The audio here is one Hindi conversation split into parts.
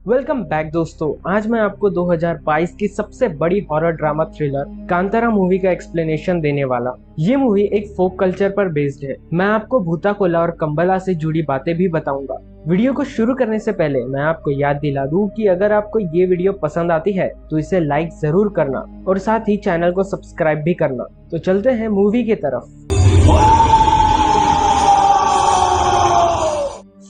वेलकम बैक दोस्तों। आज मैं आपको 2022 की सबसे बड़ी horror drama thriller Kantara movie का एक्सप्लेनेशन देने वाला। ये मूवी एक फोक कल्चर पर बेस्ड है। मैं आपको भूताकोला और कंबला से जुड़ी बातें भी बताऊंगा। वीडियो को शुरू करने से पहले मैं आपको याद दिला दूं कि अगर आपको ये वीडियो पसंद आती है तो इसे लाइक जरूर करना और साथ ही चैनल को सब्सक्राइब भी करना। तो चलते हैं मूवी की तरफ।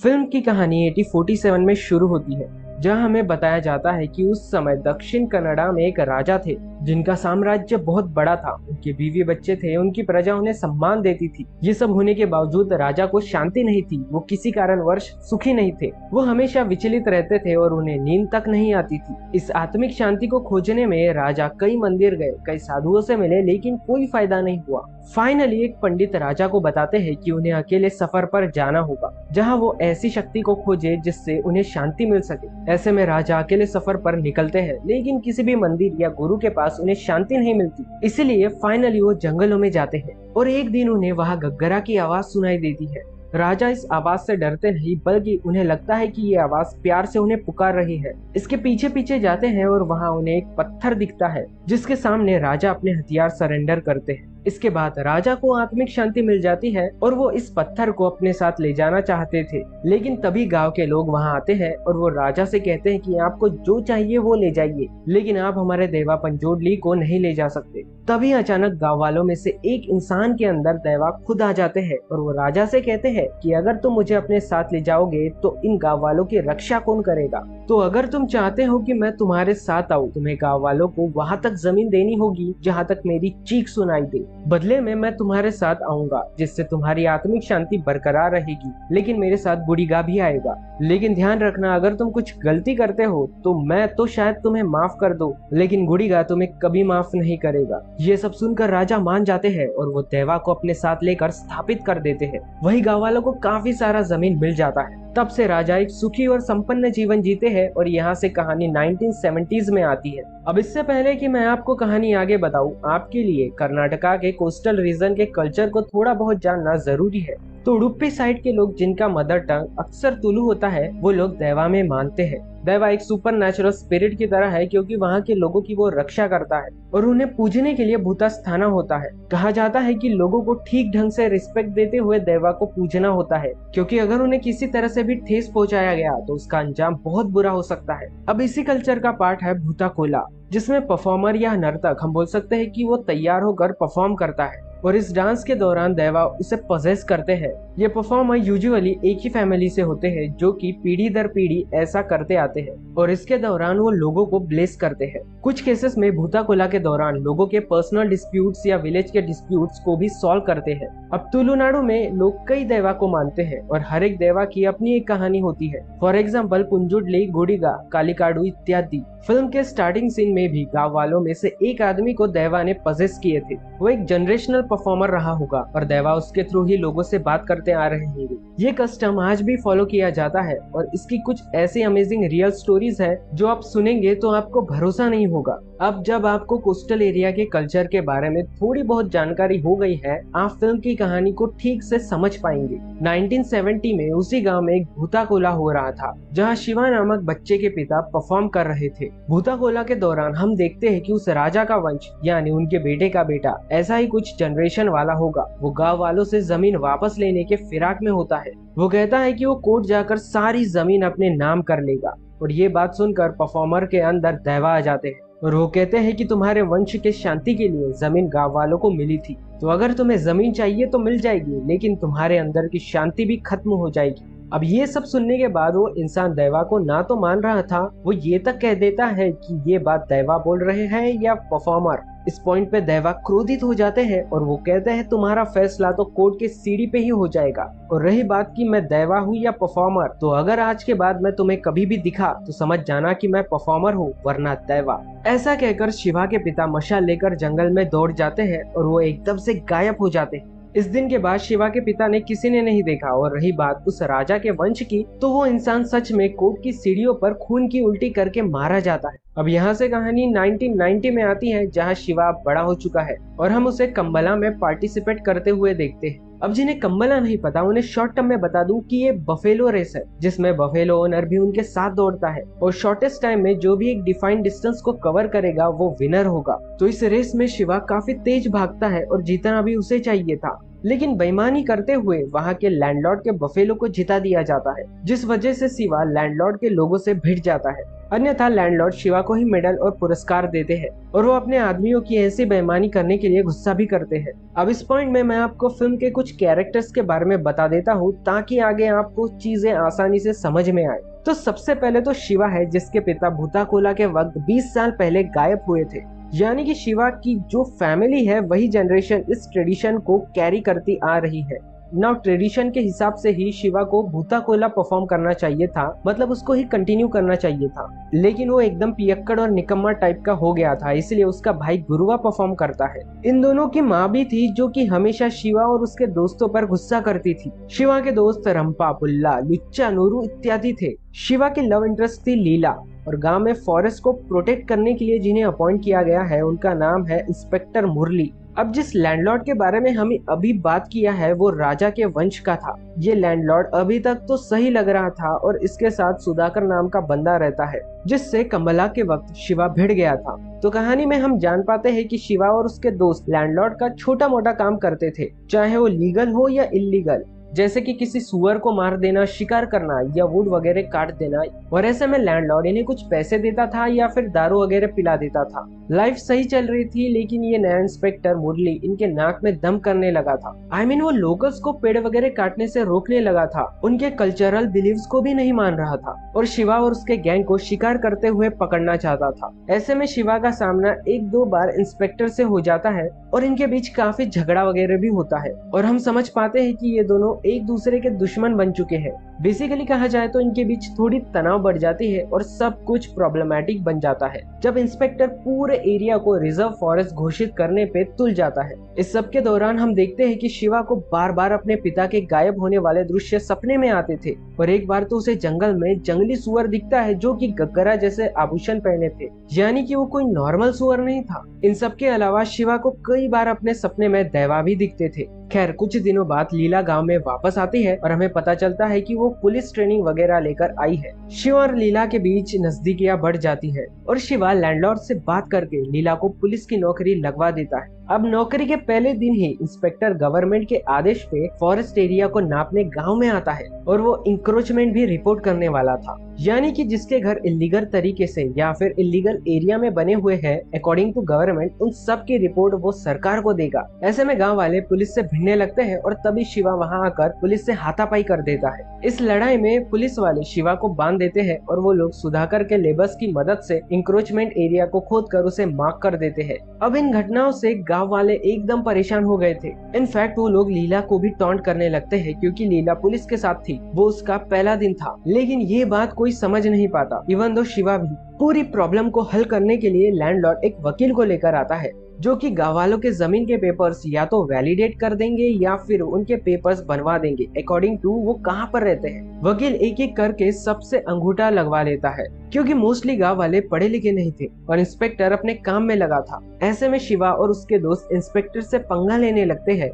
फिल्म की कहानी 1847 में शुरू होती है, जहां हमें बताया जाता है कि उस समय दक्षिण कनाडा में एक राजा थे जिनका साम्राज्य बहुत बड़ा था। उनके बीवी बच्चे थे, उनकी प्रजा उन्हें सम्मान देती थी। ये सब होने के बावजूद राजा को शांति नहीं थी। वो किसी कारणवश सुखी नहीं थे। वो हमेशा विचलित रहते थे और उन्हें नींद तक नहीं आती थी। इस आत्मिक शांति को खोजने में राजा कई मंदिर गए, कई साधुओं से मिले, लेकिन कोई फायदा नहीं हुआ। फाइनली एक पंडित राजा को बताते हैं कि उन्हें अकेले सफर पर जाना होगा, जहां वो ऐसी शक्ति को खोजे जिससे उन्हें शांति मिल सके। ऐसे में राजा अकेले सफर पर निकलते हैं, लेकिन किसी भी मंदिर या गुरु के पास उन्हें शांति नहीं मिलती। इसीलिए फाइनली वो जंगलों में जाते हैं और एक दिन उन्हें वहां गग्गरा की आवाज सुनाई देती है। राजा इस आवाज से डरते नहीं, बल्कि उन्हें लगता है कि ये आवाज प्यार से उन्हें पुकार रही है। इसके पीछे पीछे जाते हैं और वहां उन्हें एक पत्थर दिखता है, जिसके सामने राजा अपने हथियार सरेंडर करते हैं। इसके बाद राजा को आत्मिक शांति मिल जाती है और वो इस पत्थर को अपने साथ ले जाना चाहते थे, लेकिन तभी गांव के लोग वहां आते हैं और वो राजा से कहते हैं कि आपको जो चाहिए वो ले जाइए, लेकिन आप हमारे देवा पंजोडली को नहीं ले जा सकते। तभी अचानक गांव वालों में से एक इंसान के अंदर देवा खुद आ जाते हैं और वो राजा से कहते हैं कि अगर तुम मुझे अपने साथ ले जाओगे तो इन गांव वालों की रक्षा कौन करेगा। तो अगर तुम चाहते हो कि मैं तुम्हारे साथ आऊं, तुम्हें गांव वालों को वहां तक जमीन देनी होगी जहां तक मेरी चीख सुनाई दे। बदले में मैं तुम्हारे साथ आऊंगा, जिससे तुम्हारी आत्मिक शांति बरकरार रहेगी, लेकिन मेरे साथ बुढ़िगा भी आएगा। लेकिन ध्यान रखना, अगर तुम कुछ गलती करते हो तो मैं तो शायद तुम्हें माफ कर दो, लेकिन गुड़िगा तुम्हें कभी माफ नहीं करेगा। ये सब सुनकर राजा मान जाते हैं और वो देवा को अपने साथ लेकर स्थापित कर देते हैं। वही गाँव वालों को काफी सारा जमीन मिल जाता है। तब से राजा एक सुखी और संपन्न जीवन जीते हैं और यहाँ से कहानी 1970s में आती है। अब इससे पहले कि मैं आपको कहानी आगे बताऊं, आपके लिए कर्नाटका के कोस्टल रीजन के कल्चर को थोड़ा बहुत जानना जरूरी है। तो उडुपी साइड के लोग, जिनका मदर टंग अक्सर तुलु होता है, वो लोग देवा में मानते हैं। देवा एक सुपर नेचुरल स्पिरिट की तरह है, क्योंकि वहाँ के लोगों की वो रक्षा करता है और उन्हें पूजने के लिए भूतस्थाना होता है। कहा जाता है कि लोगों को ठीक ढंग से रिस्पेक्ट देते हुए देवा को पूजना होता है, क्योंकि अगर उन्हें किसी तरह से भी ठेस पहुंचाया गया तो उसका अंजाम बहुत बुरा हो सकता है। अब इसी कल्चर का पार्ट है भूताकोला, जिसमें परफॉर्मर या नर्तक, हम बोल सकते हैं कि वो तैयार होकर परफॉर्म करता है और इस डांस के दौरान देवा उसे पजेस करते हैं। ये परफॉर्मर यूजुअली एक ही फैमिली से होते हैं, जो कि पीढ़ी दर पीढ़ी ऐसा करते आते हैं और इसके दौरान वो लोगों को ब्लेस करते हैं। कुछ केसेस में भूताकोला के दौरान लोगों के पर्सनल डिस्प्यूट्स या विलेज के डिस्प्यूट्स को भी सॉल्व करते हैं। अब तुलुनाडु में लोग कई देवा को मानते हैं और हर एक देवा की अपनी एक कहानी होती है। फॉर एग्जाम्पल पुंजुडली, गुडिगा, कालिकाडू इत्यादि। फिल्म के स्टार्टिंग सीन में भी गाँव वालों में से एक आदमी को देवा ने पजेस किए थे। वो एक जनरेशनल परफॉर्मर रहा होगा और देवा उसके थ्रू ही लोगों से बात करते आ रहे होंगे। ये कस्टम आज भी फॉलो किया जाता है और इसकी कुछ ऐसी अमेजिंग रियल स्टोरीज है जो आप सुनेंगे तो आपको भरोसा नहीं होगा। अब जब आपको कोस्टल एरिया के कल्चर के बारे में थोड़ी बहुत जानकारी हो गई है, आप फिल्म की कहानी को ठीक से समझ पाएंगे। 1970 में उसी गांव में एक भूताकोला हो रहा था, जहां शिवा नामक बच्चे के पिता परफॉर्म कर रहे थे। भूताकोला के दौरान हम देखते हैं कि उस राजा का वंश, यानी उनके बेटे का बेटा, ऐसा ही कुछ जनरेशन वाला होगा। वो गांव वालों से जमीन वापस लेने के फिराक में होता है। वो कहता है कि वो कोर्ट जाकर सारी जमीन अपने नाम कर लेगा और ये बात सुनकर परफॉर्मर के अंदर देवा आ जाते हैं और वो कहते हैं कि तुम्हारे वंश के शांति के लिए जमीन गांव वालों को मिली थी, तो अगर तुम्हें जमीन चाहिए तो मिल जाएगी, लेकिन तुम्हारे अंदर की शांति भी खत्म हो जाएगी। अब ये सब सुनने के बाद वो इंसान देवा को ना तो मान रहा था, वो ये तक कह देता है कि ये बात देवा बोल रहे हैं या परफॉर्मर। इस पॉइंट पे देवा क्रोधित हो जाते हैं और वो कहते हैं तुम्हारा फैसला तो कोर्ट के सीढ़ी पे ही हो जाएगा। और रही बात कि मैं देवा हूँ या परफॉर्मर, तो अगर आज के बाद मैं तुम्हें कभी भी दिखा तो समझ जाना कि मैं परफॉर्मर हूँ वरना देवा। ऐसा कहकर शिवा के पिता मशाल लेकर जंगल में दौड़ जाते हैं और वो एकदम से गायब हो जाते हैं। इस दिन के बाद शिवा के पिता ने किसी ने नहीं देखा और रही बात उस राजा के वंश की, तो वो इंसान सच में कोर्ट की सीढ़ियों पर खून की उल्टी करके मारा जाता है। अब यहाँ से कहानी 1990 में आती है, जहाँ शिवा बड़ा हो चुका है और हम उसे कंबला में पार्टिसिपेट करते हुए देखते हैं। अब जिन्हें कम्बला नहीं पता उन्हें शॉर्ट टर्म में बता दूं कि ये बफेलो रेस है, जिसमें बफेलो ओनर भी उनके साथ दौड़ता है और शॉर्टेस्ट टाइम में जो भी एक डिफाइंड डिस्टेंस को कवर करेगा वो विनर होगा। तो इस रेस में शिवा काफी तेज भागता है और जीतना भी उसे चाहिए था, लेकिन बेईमानी करते हुए वहां के लैंडलॉर्ड के बफेलो को जिता दिया जाता है, जिस वजह से शिवा लैंडलॉर्ड के लोगों से भिड़ जाता है। अन्यथा लैंडलॉर्ड शिवा को ही मेडल और पुरस्कार देते हैं और वो अपने आदमियों की ऐसी बेईमानी करने के लिए गुस्सा भी करते हैं। अब इस पॉइंट में मैं आपको फिल्म के कुछ कैरेक्टर्स के बारे में बता देता हूँ ताकि आगे आपको चीजें आसानी से समझ में आए। तो सबसे पहले तो शिवा है, जिसके पिता भूताकोला के वक्त 20 साल पहले गायब हुए थे। यानी कि शिवा की जो फैमिली है वही जनरेशन इस ट्रेडिशन को कैरी करती आ रही है। नाउ ट्रेडिशन के हिसाब से ही शिवा को भूताकोला परफॉर्म करना चाहिए था, मतलब उसको ही कंटिन्यू करना चाहिए था, लेकिन वो एकदम पियक्कड़ और निकम्मा टाइप का हो गया था, इसलिए उसका भाई गुरुवा परफॉर्म करता है। इन दोनों की माँ भी थी जो कि हमेशा शिवा और उसके दोस्तों पर गुस्सा करती थी। शिवा के दोस्त रंपा, पुल्ला, लुच्चा, नूरू इत्यादि थे। शिवा की लव इंटरेस्ट थी लीला और गांव में फॉरेस्ट को प्रोटेक्ट करने के लिए जिन्हें अपॉइंट किया गया है उनका नाम है इंस्पेक्टर मुरली। अब जिस लैंडलॉर्ड के बारे में हमें अभी बात किया है वो राजा के वंश का था। ये लैंडलॉर्ड अभी तक तो सही लग रहा था और इसके साथ सुधाकर नाम का बंदा रहता है, जिससे कम्बला के वक्त शिवा भिड़ गया था। तो कहानी में हम जान पाते हैं कि शिवा और उसके दोस्त लैंडलॉर्ड का छोटा मोटा काम करते थे, चाहे वो लीगल हो या इलीगल, जैसे कि किसी सुअर को मार देना, शिकार करना या वुड वगैरह काट देना। और ऐसे में लैंडलॉर्ड इन्हें कुछ पैसे देता था या फिर दारू वगैरह पिला देता था। लाइफ सही चल रही थी, लेकिन ये नया इंस्पेक्टर मुरली इनके नाक में दम करने लगा था। वो लोकल्स को पेड़ वगैरह काटने से रोकने लगा था, उनके कल्चरल बिलीव्स को भी नहीं मान रहा था और शिवा और उसके गैंग को शिकार करते हुए पकड़ना चाहता था। ऐसे में शिवा का सामना 1-2 बार इंस्पेक्टर से हो जाता है और इनके बीच काफी झगड़ा वगैरह भी होता है और हम समझ पाते हैं कि ये दोनों एक दूसरे के दुश्मन बन चुके हैं। बेसिकली कहा जाए तो इनके बीच थोड़ी तनाव बढ़ जाती है और सब कुछ प्रॉब्लमैटिक बन जाता है जब इंस्पेक्टर पूरे एरिया को रिजर्व फॉरेस्ट घोषित करने पे तुल जाता है। इस सब के दौरान हम देखते हैं कि शिवा को बार बार अपने पिता के गायब होने वाले दृश्य सपने में आते थे और एक बार तो उसे जंगल में जंगली सुअर दिखता है जो कि गग्गरा जैसे आभूषण पहने थे, यानी कि वो कोई नॉर्मल सुअर नहीं था। इन सब के अलावा शिवा को कई बार अपने सपने में दैवा भी दिखते थे। खैर कुछ दिनों बाद लीला गांव में वापस आती है और हमें पता चलता है कि वो पुलिस ट्रेनिंग वगैरह लेकर आई है। शिवा और लीला के बीच नजदीकियां बढ़ जाती है और शिवा लैंडलॉर्ड से बात करके लीला को पुलिस की नौकरी लगवा देता है। अब नौकरी के पहले दिन ही इंस्पेक्टर गवर्नमेंट के आदेश पे फॉरेस्ट एरिया को नापने गांव में आता है और वो इंक्रोचमेंट भी रिपोर्ट करने वाला था, यानी कि जिसके घर इलीगल तरीके से या फिर इलीगल एरिया में बने हुए हैं, अकॉर्डिंग टू गवर्नमेंट उन सब की रिपोर्ट वो सरकार को देगा। ऐसे में गांव वाले पुलिस से भिड़ने लगते हैं और तभी शिवा वहां आकर पुलिस से हाथापाई कर देता है। इस लड़ाई में पुलिस वाले शिवा को बांध देते हैं और वो लोग सुधाकर के लेबर्स की मदद से इंक्रोचमेंट एरिया को खोदकर उसे मार्क कर देते हैं। अब इन घटनाओं से गांव वाले एकदम परेशान हो गए थे। इनफैक्ट वो लोग लीला को भी टॉन्ट करने लगते हैं क्योंकि लीला पुलिस के साथ थी, वो उसका पहला दिन था। लेकिन ये बात कोई समझ नहीं पाता, इवन दो शिवा भी। पूरी प्रॉब्लम को हल करने के लिए लैंडलॉर्ड एक वकील को लेकर आता है जो कि गाँव वालों के जमीन के पेपर्स या तो वैलिडेट कर देंगे या फिर उनके पेपर्स बनवा देंगे अकॉर्डिंग टू वो कहाँ पर रहते हैं। वकील एक एक करके सबसे अंगूठा लगवा लेता है क्योंकि मोस्टली गाँव वाले पढ़े लिखे नहीं थे और इंस्पेक्टर अपने काम में लगा था। ऐसे में शिवा और उसके दोस्त इंस्पेक्टर से पंगा लेने लगते हैं।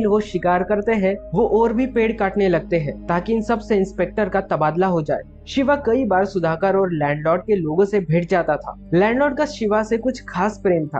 वो शिकार करते हैं, वो और भी पेड़ काटने लगते हैं ताकि इन सब से इंस्पेक्टर का तबादला हो जाए। शिवा कई बार सुधाकर और लैंडलॉर्ड के लोगों से भिड़ जाता था। लैंडलॉर्ड का शिवा से कुछ खास प्रेम था।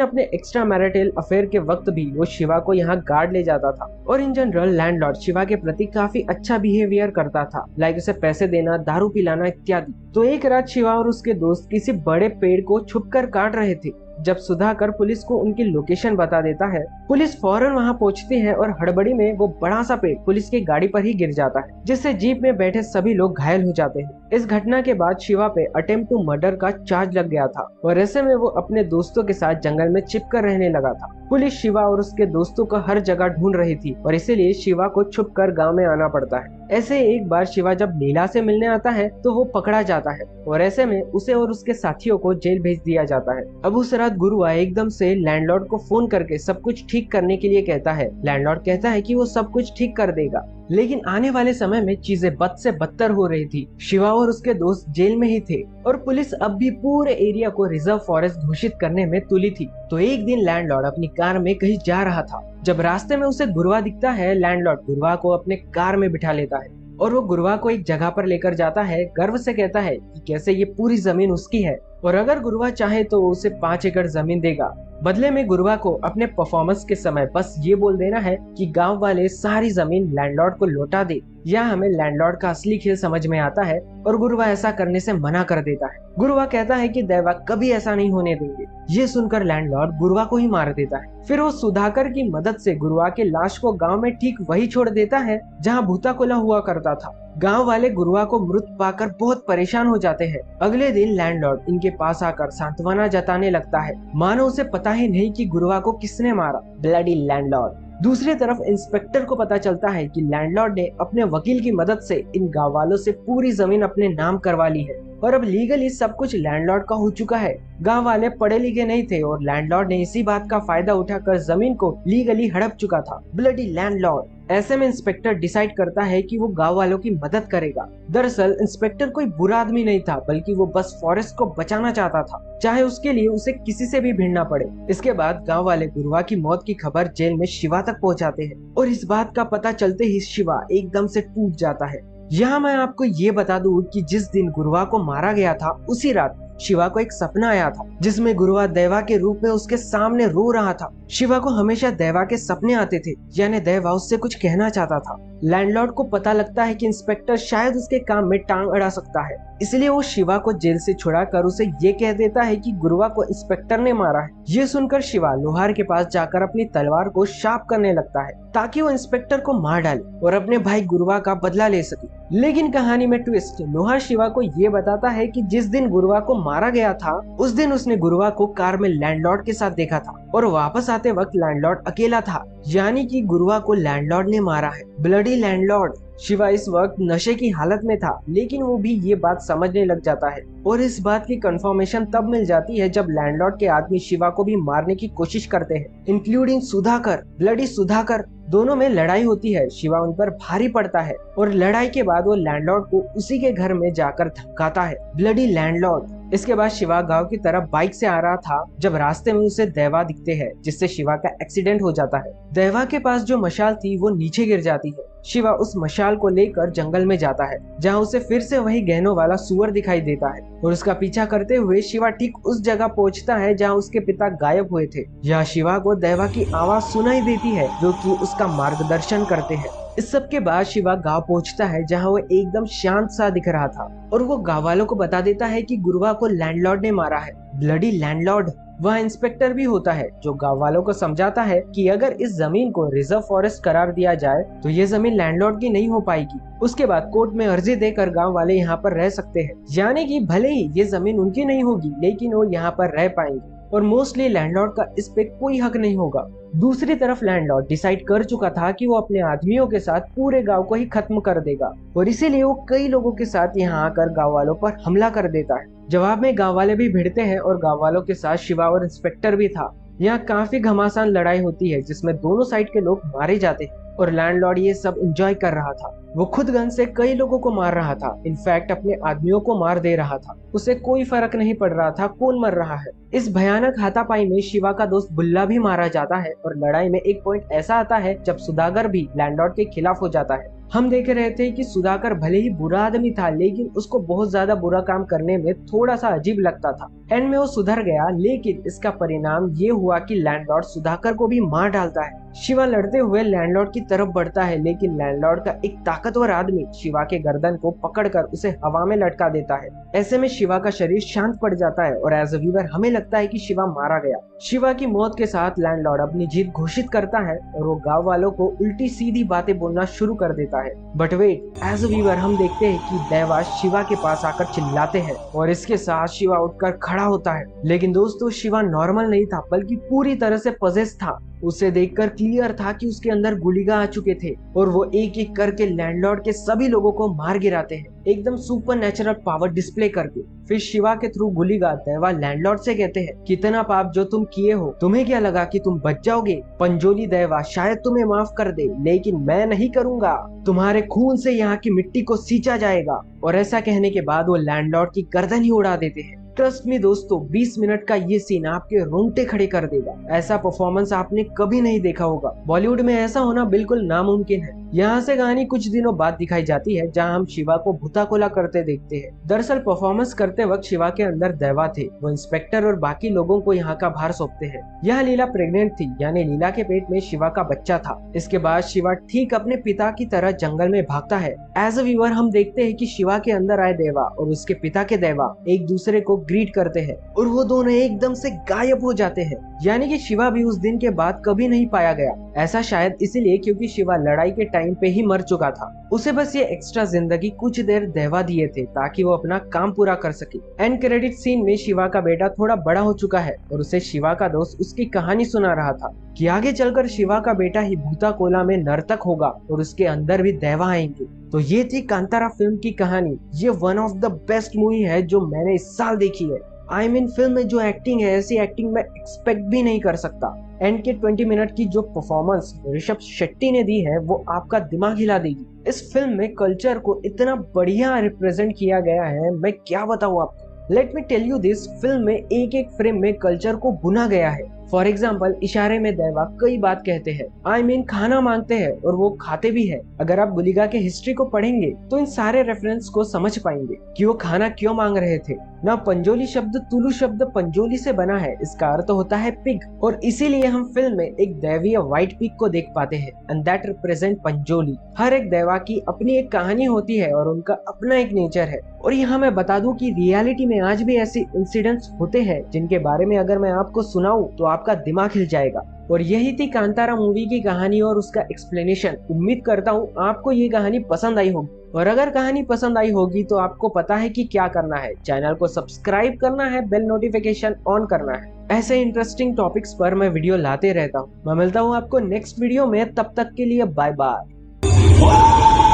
अपने एक्स्ट्रा मैरिटल अफेयर के वक्त भी वो शिवा को यहाँ गार्ड ले जाता था और इन जनरल लैंडलॉर्ड शिवा के प्रति काफी अच्छा बिहेवियर करता था, लाइक उसे पैसे देना, दारू पिलाना इत्यादि। तो एक रात शिवा और उसके दोस्त किसी बड़े पेड़ को छुपकर काट रहे थे जब सुधाकर पुलिस को उनकी लोकेशन बता देता है। पुलिस फौरन वहां पहुंचती है और हड़बड़ी में वो बड़ा सा पेड़ पुलिस की गाड़ी पर ही गिर जाता है, जिससे जीप में बैठे सभी लोग घायल हो जाते हैं। इस घटना के बाद शिवा पे अटेम्प्ट टू मर्डर का चार्ज लग गया था और ऐसे में वो अपने दोस्तों के साथ जंगल में छिपकर रहने लगा था। पुलिस शिवा और उसके दोस्तों को हर जगह ढूंढ रही थी और इसीलिए शिवा को छुपकर गांव में आना पड़ता है। ऐसे एक बार शिवा जब लीला से मिलने आता है तो वो पकड़ा जाता है और ऐसे में उसे और उसके साथियों को जेल भेज दिया जाता है। अब उस रात गुरुआ एकदम से लैंडलॉर्ड को फोन करके सब कुछ ठीक करने के लिए कहता है। लैंडलॉर्ड कहता है कि वो सब कुछ ठीक कर देगा लेकिन आने वाले समय में चीजें बद से बदतर हो रही थी। शिवा और उसके दोस्त जेल में ही थे और पुलिस अब भी पूरे एरिया को रिजर्व फॉरेस्ट घोषित करने में तुली थी। तो एक दिन लैंडलॉर्ड अपनी कार में कहीं जा रहा था। जब रास्ते में उसे गुरवा दिखता है, लैंडलॉर्ड गुरवा को अपने कार में बिठा लेता है और वो गुरवा को एक जगह पर लेकर जाता है। गर्व से कहता है कि कैसे ये पूरी जमीन उसकी है और अगर गुरवा चाहे तो उसे 5 एकड़ जमीन देगा। बदले में गुरवा को अपने परफॉर्मेंस के समय बस ये बोल देना है कि गांव वाले सारी जमीन लैंडलॉर्ड को लौटा दे। यह हमें लैंडलॉर्ड का असली खेल समझ में आता है और गुरवा ऐसा करने से मना कर देता है। गुरवा कहता है कि देवा कभी ऐसा नहीं होने देंगे। ये सुनकर लैंडलॉर्ड गुरवा को ही मार देता है। फिर वो सुधाकर की मदद से गुरवा के लाश को गांव में ठीक वही छोड़ देता है जहां भूताकोला हुआ करता था। गांव वाले गुरवा को मृत पाकर बहुत परेशान हो जाते हैं। अगले दिन लैंडलॉर्ड इनके पास आकर सांत्वना जताने लगता है, मानो उसे पता ही नहीं कि गुरवा को किसने मारा। Bloody landlord. दूसरी तरफ इंस्पेक्टर को पता चलता है कि लैंडलॉर्ड ने अपने वकील की मदद से इन गांव वालों से पूरी जमीन अपने नाम करवा ली है और अब लीगली सब कुछ लैंडलॉर्ड का हो चुका है। गांव वाले पढ़े लिखे नहीं थे और लैंडलॉर्ड ने इसी बात का फायदा उठाकर जमीन को लीगली हड़प चुका था। Bloody landlord. ऐसे में इंस्पेक्टर डिसाइड करता है कि वो गांव वालों की मदद करेगा। दरअसल इंस्पेक्टर कोई बुरा आदमी नहीं था, बल्कि वो बस फॉरेस्ट को बचाना चाहता था, चाहे उसके लिए उसे किसी से भी भिड़ना पड़े। इसके बाद गांव वाले गुरवा की मौत की खबर जेल में शिवा तक पहुंचाते हैं और इस बात का पता चलते ही शिवा एकदम से टूट जाता है। यहाँ मैं आपको ये बता दूं कि जिस दिन गुरवा को मारा गया था उसी रात शिवा को एक सपना आया था जिसमें गुरवा देवा के रूप में उसके सामने रो रहा था। शिवा को हमेशा देवा के सपने आते थे, यानी देवा उससे कुछ कहना चाहता था। लैंडलॉर्ड को पता लगता है कि इंस्पेक्टर शायद उसके काम में टांग अड़ा सकता है, इसलिए वो शिवा को जेल से छुड़ाकर उसे ये कह देता है कि गुरवा को इंस्पेक्टर ने मारा है। ये सुनकर शिवा लोहार के पास जाकर अपनी तलवार को शार्प करने लगता है ताकि वो इंस्पेक्टर को मार डाले और अपने भाई गुरवा का बदला ले सके। लेकिन कहानी में ट्विस्ट, लोहार शिवा को ये बताता है कि जिस दिन गुरवा को मारा गया था उस दिन उसने गुरवा को कार में लैंडलॉर्ड के साथ देखा था और वापस आते वक्त लैंडलॉर्ड अकेला था, यानी कि गुरवा को लैंडलॉर्ड ने मारा है। Bloody landlord. शिवा इस वक्त नशे की हालत में था, लेकिन वो भी ये बात समझने लग जाता है और इस बात की कंफर्मेशन तब मिल जाती है जब लैंडलॉर्ड के आदमी शिवा को भी मारने की कोशिश करते हैं, इंक्लूडिंग सुधाकर। ब्लडी सुधाकर। दोनों में लड़ाई होती है। शिवा उन पर भारी पड़ता है और लड़ाई के बाद वो लैंडलॉर्ड को उसी के घर में जाकर धमकाता है। Bloody landlord. इसके बाद शिवा गांव की तरफ बाइक से आ रहा था जब रास्ते में उसे देवा दिखते हैं, जिससे शिवा का एक्सीडेंट हो जाता है। देवा के पास जो मशाल थी वो नीचे गिर जाती है। शिवा उस मशाल को लेकर जंगल में जाता है जहां उसे फिर से वही गहनों वाला सुअर दिखाई देता है और उसका पीछा करते हुए शिवा ठीक उस जगह पहुंचता है जहां उसके पिता गायब हुए थे। यहाँ शिवा को देवा की आवाज सुनाई देती है जो कि उसका मार्गदर्शन करते हैं। इस सब के बाद शिवा गांव पहुंचता है जहां वो एकदम शांत सा दिख रहा था और वो गांव वालों को बता देता है कि गुरवा को लैंडलॉर्ड ने मारा है। Bloody landlord. वह इंस्पेक्टर भी होता है जो गांव वालों को समझाता है कि अगर इस जमीन को रिजर्व फॉरेस्ट करार दिया जाए तो ये जमीन लैंडलॉर्ड की नहीं हो पाएगी। उसके बाद कोर्ट में अर्जी देकर गांव वाले यहाँ पर रह सकते हैं, यानी कि भले ही ये जमीन उनकी नहीं होगी लेकिन वो यहाँ पर रह पाएंगे और मोस्टली लैंडलॉर्ड का इस पे कोई हक नहीं होगा। दूसरी तरफ लैंडलॉर्ड डिसाइड कर चुका था कि वो अपने आदमियों के साथ पूरे गांव को ही खत्म कर देगा और इसीलिए वो कई लोगों के साथ यहाँ आकर गांव वालों पर हमला कर देता है। जवाब में गांव वाले भी भिड़ते हैं और गांव वालों के साथ शिवा और इंस्पेक्टर भी था। यहाँ काफी घमासान लड़ाई होती है जिसमें दोनों साइड के लोग मारे जाते हैं और लैंडलॉर्ड ये सब एंजॉय कर रहा था। वो खुद गन से कई लोगों को मार रहा था, इनफैक्ट अपने आदमियों को मार दे रहा था। उसे कोई फर्क नहीं पड़ रहा था कौन मर रहा है। इस भयानक हाथापाई में शिवा का दोस्त बुल्ला भी मारा जाता है और लड़ाई में एक पॉइंट ऐसा आता है जब सुधाकर भी लैंडलॉर्ड के खिलाफ हो जाता है। हम देख रहे थे कि सुधाकर भले ही बुरा आदमी था लेकिन उसको बहुत ज्यादा बुरा काम करने में थोड़ा सा अजीब लगता था। एंड में वो सुधर गया, लेकिन इसका परिणाम ये हुआ कि लैंडलॉर्ड सुधाकर को भी मार डालता है। शिवा लड़ते हुए लैंडलॉर्ड की तरफ बढ़ता है, लेकिन लैंडलॉर्ड का एक ताकतवर आदमी शिवा के गर्दन को पकड़कर उसे हवा में लटका देता है। ऐसे में शिवा का शरीर शांत पड़ जाता है और एज अ व्यूअर हमें लगता है कि शिवा मारा गया। शिवा की मौत के साथ लैंडलॉर्ड अपनी जीत घोषित करता है और वो गांव वालों को उल्टी सीधी बातें बोलना शुरू कर देता है। But wait, as a viewer हम देखते हैं कि देवा शिवा के पास आकर चिल्लाते हैं और इसके साथ शिवा उठकर खड़ा होता है। लेकिन दोस्तों, शिवा नॉर्मल नहीं था बल्कि पूरी तरह से पजेस था। उसे देखकर क्लियर था कि उसके अंदर गुलिगा आ चुके थे और वो एक एक करके लैंडलॉर्ड के सभी लोगों को मार गिराते हैं, एकदम सुपर नेचुरल पावर डिस्प्ले करके। फिर शिवा के थ्रू गुलिगा दैवा लैंडलॉर्ड से कहते हैं, कितना पाप जो तुम किए हो, तुम्हें क्या लगा कि तुम बच जाओगे? पंजोली दैवा शायद तुम्हें माफ कर दे, लेकिन मैं नहीं करूंगा। तुम्हारे खून से यहाँ की मिट्टी को सींचा जाएगा। और ऐसा कहने के बाद वो लैंडलॉर्ड की गर्दन ही उड़ा देते हैं। ट्रस्ट मी दोस्तों, 20 मिनट का ये सीन आपके रोंगटे खड़े कर देगा। ऐसा परफॉर्मेंस आपने कभी नहीं देखा होगा। बॉलीवुड में ऐसा होना बिल्कुल नामुमकिन है। यहाँ से कहानी कुछ दिनों बाद दिखाई जाती है, जहाँ हम शिवा को भूताकोला करते देखते हैं। दरअसल परफॉर्मेंस करते वक्त शिवा के अंदर दैवा थे। वो इंस्पेक्टर और बाकी लोगों को यहाँ का भार सौंपते हैं। यह लीला प्रेग्नेंट थी, यानी लीला के पेट में शिवा का बच्चा था। इसके बाद शिवा ठीक अपने पिता की तरह जंगल में भागता है। एज अ व्यूअर हम देखते हैं कि शिवा के अंदर आए दैवा और उसके पिता के दैवा एक दूसरे को ग्रीट करते हैं और वो दोनों एकदम से गायब हो जाते हैं। यानी कि शिवा भी उस दिन के बाद कभी नहीं पाया गया। ऐसा शायद इसीलिए क्योंकि शिवा लड़ाई के टाइम पे ही मर चुका था। उसे बस ये एक्स्ट्रा जिंदगी कुछ देर दैवा दिए थे ताकि वो अपना काम पूरा कर सके। एंड क्रेडिट सीन में शिवा का बेटा थोड़ा बड़ा हो चुका है और उसे शिवा का दोस्त उसकी कहानी सुना रहा था कि आगे चलकर शिवा का बेटा ही भूताकोला में नर्तक होगा और उसके अंदर भी दैवा आएंगे। तो ये थी कांतारा फिल्म की कहानी। ये one of the best movie है जो मैंने इस साल देखी है। आई मीन फिल्म में जो एक्टिंग है, ऐसी एक्टिंग मैं एक्सपेक्ट भी नहीं कर सकता। एंड के 20 मिनट की जो परफॉर्मेंस ऋषभ शेट्टी ने दी है वो आपका दिमाग हिला देगी। इस फिल्म में कल्चर को इतना बढ़िया रिप्रेजेंट किया गया है, मैं क्या बताऊं आपको। Let me tell you this, film में एक एक फ्रेम में कल्चर को बुना गया है। फॉर एग्जाम्पल, इशारे में दैवा कई बात कहते हैं, आई मीन खाना मांगते हैं और वो खाते भी है। अगर आप गुलिगा के हिस्ट्री को पढ़ेंगे तो इन सारे रेफरेंस को समझ पाएंगे कि वो खाना क्यों मांग रहे थे। ना पंजोली शब्द तुलु शब्द पंजोली से बना है, इसका अर्थ होता है पिग, और इसीलिए हम फिल्म में एक दैवीय व्हाइट पिग को देख पाते हैं एंड दैट रिप्रेजेंट पंजोली। हर एक दैवा की अपनी एक कहानी होती है और उनका अपना एक नेचर है। और यहाँ मैं बता दूं कि रियलिटी में आज भी ऐसे इंसिडेंट्स होते हैं जिनके बारे में अगर मैं आपको सुनाऊं तो आपका दिमाग हिल जाएगा। और यही थी कांतारा मूवी की कहानी और उसका एक्सप्लेनेशन। उम्मीद करता हूँ आपको ये कहानी पसंद आई होगी, और अगर कहानी पसंद आई होगी तो आपको पता है कि क्या करना है। चैनल को सब्सक्राइब करना है, बेल नोटिफिकेशन ऑन करना है। ऐसे इंटरेस्टिंग टॉपिक्स पर मैं वीडियो लाते रहता हूँ। मैं मिलता हूँ आपको नेक्स्ट वीडियो में, तब तक के लिए बाय बाय।